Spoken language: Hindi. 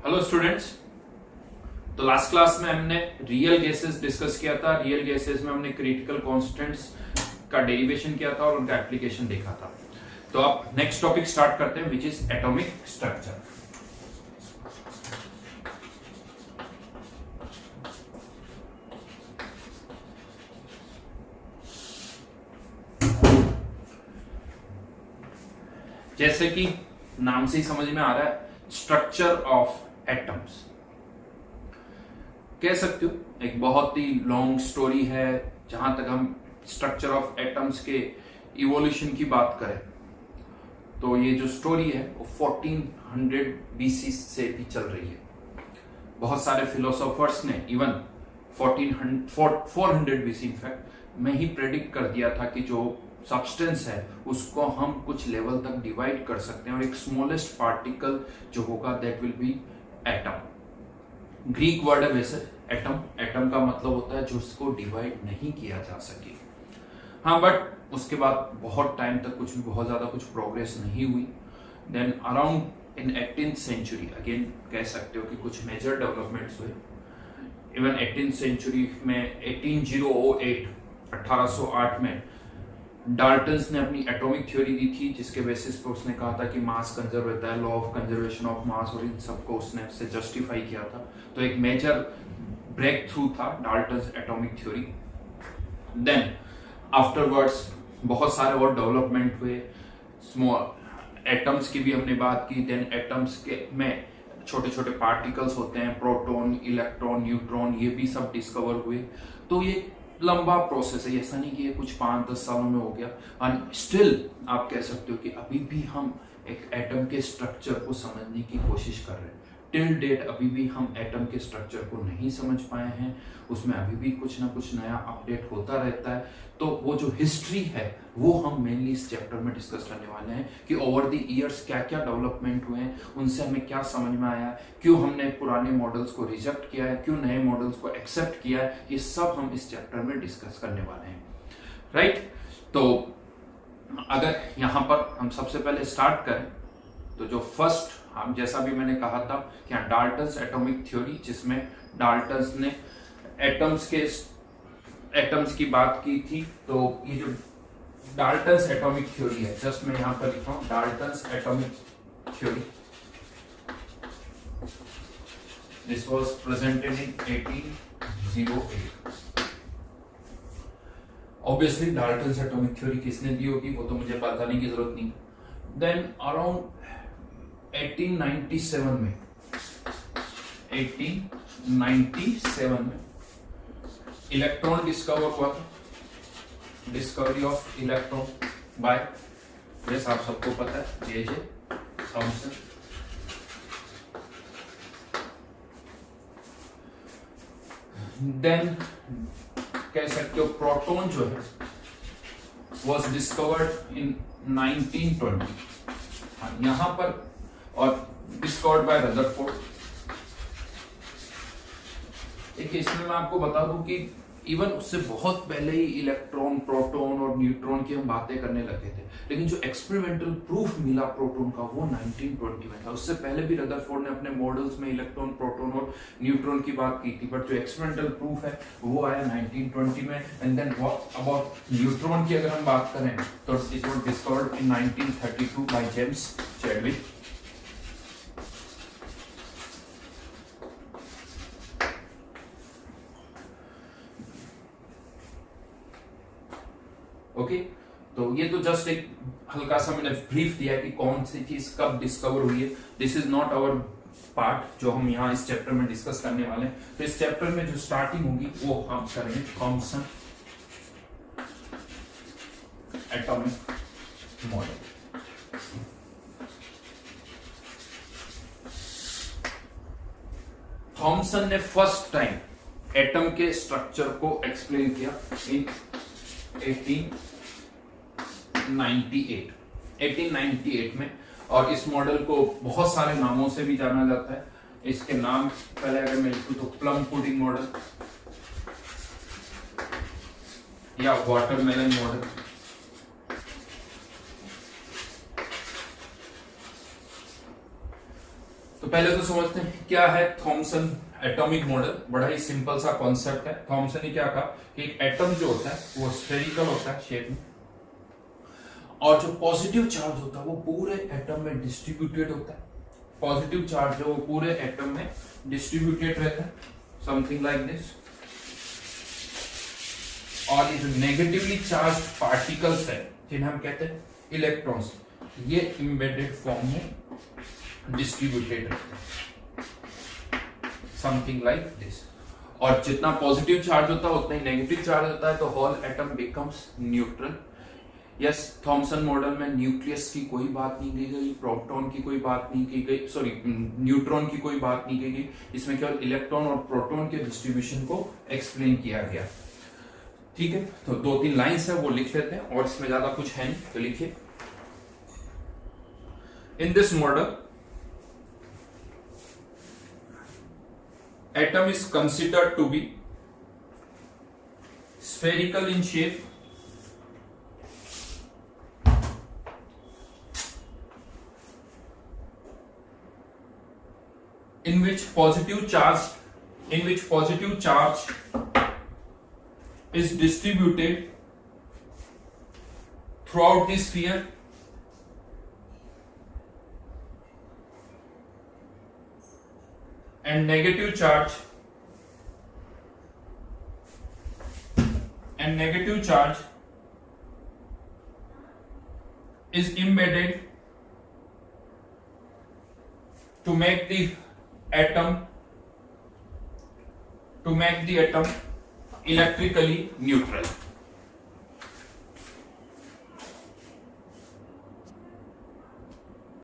Hello students. तो लास्ट क्लास में हमने रियल गैसेस डिस्कस किया था। रियल गैसेस में हमने क्रिटिकल कांस्टेंट्स का डेरिवेशन किया था और उनका एप्लीकेशन देखा था। तो अब नेक्स्ट टॉपिक स्टार्ट करते हैं, विच इज एटॉमिक स्ट्रक्चर। जैसे कि नाम से ही समझ में आ रहा है, स्ट्रक्चर ऑफ एटम्स कह सकते हो। एक बहुत ही लॉन्ग स्टोरी है। जहां तक हम स्ट्रक्चर ऑफ एटम्स के इवोल्यूशन की बात करें तो ये जो स्टोरी है वो 1400 बीसी से भी चल रही है। बहुत सारे फिलोसोफर्स ने इवन 400 बीसी इनफैक्ट में ही प्रेडिक्ट कर दिया था कि जो सब्सटेंस है उसको हम कुछ लेवल तक डिवाइड कर सकते हैं और एक स्मॉलेस्ट पार्टिकल जो होगा that will be atom. Greek word है वैसे एटम। एटम का मतलब होता है जो उसको डिवाइड नहीं किया जा सके। हाँ, बट उसके बाद बहुत टाइम तक बहुत ज्यादा कुछ प्रोग्रेस नहीं हुई। Then around in 18th century again कह सकते हो कि कुछ मेजर डेवलपमेंट्स हुए। इवन 18th सेंचुरी में 1808 में डाल्टन्स ने अपनी एटॉमिक थ्योरी दी थी, जिसके बेसिस पर उसने कहा था कि मास कंजर्व रहता है, law of conservation of mass, और इन सबको उसने उससे जस्टिफाई किया था। तो एक मेजर ब्रेक थ्रू था Dalton's atomic theory. Then afterwards बहुत सारे और डेवलपमेंट हुए। स्मॉल एटम्स की भी हमने बात की। देन एटम्स के में छोटे छोटे पार्टिकल्स होते हैं, प्रोटॉन, इलेक्ट्रॉन, न्यूट्रॉन, ये भी सब डिस्कवर हुए। तो ये लंबा प्रोसेस है, ऐसा नहीं कि ये कुछ 5-10 सालों में हो गया। एंड स्टिल आप कह सकते हो कि अभी भी हम एक एटम के स्ट्रक्चर को समझने की कोशिश कर रहे हैं। टिल डेट अभी भी हम एटम के स्ट्रक्चर को नहीं समझ पाए हैं। उसमें अभी भी कुछ ना कुछ नया अपडेट होता रहता है। तो वो जो हिस्ट्री है वो हम मेनली इस चैप्टर में डिस्कस करने वाले हैं कि ओवर द इयर्स क्या क्या डेवलपमेंट हुए हैं, उनसे हमें क्या समझ में आया, क्यों हमने पुराने मॉडल्स को रिजेक्ट किया है, क्यों नए मॉडल्स को एक्सेप्ट किया है। ये सब हम इस चैप्टर में डिस्कस करने वाले हैं, राइट। तो अगर यहां पर हम सबसे पहले स्टार्ट करें तो जो फर्स्ट, हम जैसा भी मैंने कहा था कि डाल्टन्स एटॉमिक थ्योरी, जिसमें डाल्टन्स ने एटम्स की बात की थी। तो ये जो डाल्टन्स एटॉमिक थ्योरी है, जस्ट मैं यहां पर लिखा हूं Dalton's atomic theory, this was presented in 1808। Obviously Dalton's atomic theory किसने दी होगी वो तो मुझे बताने की जरूरत नहीं। देन अराउंड 1897 में इलेक्ट्रॉन डिस्कवर हुआ था। डिस्कवरी ऑफ इलेक्ट्रॉन बाय, जैसे आप सबको पता है, जे थॉमसन। देन कह सकते हो प्रोटॉन जो है वॉज डिस्कवर्ड इन 1920 यहां पर, और डिस्कवर्ड बाय रदरफोर्ड। देखिए, इसमें मैं आपको बता दूं कि इवन उससे बहुत पहले ही इलेक्ट्रॉन, प्रोटॉन और न्यूट्रॉन की हम बातें करने लगे थे, लेकिन जो एक्सपेरिमेंटल प्रूफ मिला प्रोटॉन का वो 1920 में था। उससे पहले भी रदरफोर्ड ने अपने मॉडल्स में इलेक्ट्रॉन, प्रोटॉन और न्यूट्रॉन की बात की थी, बट जो एक्सपेरिमेंटल प्रूफ है वो आया 1920 में। And then what about neutron की अगर हम बात करें तो it was discovered in 1932 by James Chadwick. Okay, तो ये तो जस्ट एक हल्का सा मैंने ब्रीफ दिया कि कौन सी चीज कब डिस्कवर हुई है। This is not our part जो हम यहाँ इस चैप्टर में डिस्कस करने वाले हैं। तो इस चैप्टर में जो स्टार्टिंग होगी वो हम करेंगे थॉमसन एटॉमिक मॉडल। थॉमसन ने फर्स्ट टाइम एटम के स्ट्रक्चर को एक्सप्लेन किया इन 1898 में, और इस मॉडल को बहुत सारे नामों से भी जाना जाता है। इसके नाम पहले अगर मैं लिखूं तो प्लम पुडिंग मॉडल या वाटरमेलन मॉडल, तो पहले तो समझते हैं क्या है थॉमसन एटॉमिक मॉडल। बड़ा ही सिंपल सा कॉन्सेप्ट है। थॉमसन ने क्या कहा कि एक एटम जो होता है वो स्फेरिकल होता है शेप में, और जो पॉजिटिव चार्ज होता है वो पूरे एटम में डिस्ट्रीब्यूटेड होता है। पॉजिटिव चार्ज जो वो पूरे एटम में डिस्ट्रीब्यूटेड रहता है, समथिंग लाइक दिस। और ये जो नेगेटिवली चार्ज पार्टिकल्स है जिन्हें हम कहते हैं इलेक्ट्रॉन्स, ये एम्बेडेड फॉर्म में डिस्ट्रीब्यूटेड रहते हैं, समथिंग लाइक दिस। और जितना पॉजिटिव चार्ज होता है उतना ही नेगेटिव चार्ज होता है, तो whole atom becomes neutral. Yes, Thomson model में न्यूक्लियस की कोई बात नहीं की गई, प्रोटॉन की कोई बात नहीं की गई, सॉरी न्यूट्रॉन की कोई बात नहीं की गई। इसमें केवल इलेक्ट्रॉन और प्रोटॉन के डिस्ट्रीब्यूशन को एक्सप्लेन किया गया। ठीक है, तो 2-3 लाइंस है वो लिख लेते हैं, और इसमें ज्यादा कुछ है नहीं, तो लिखिए। In this model atom is considered to be spherical in shape, in which positive charge is distributed throughout the sphere, and negative charge is embedded to make the atom electrically neutral.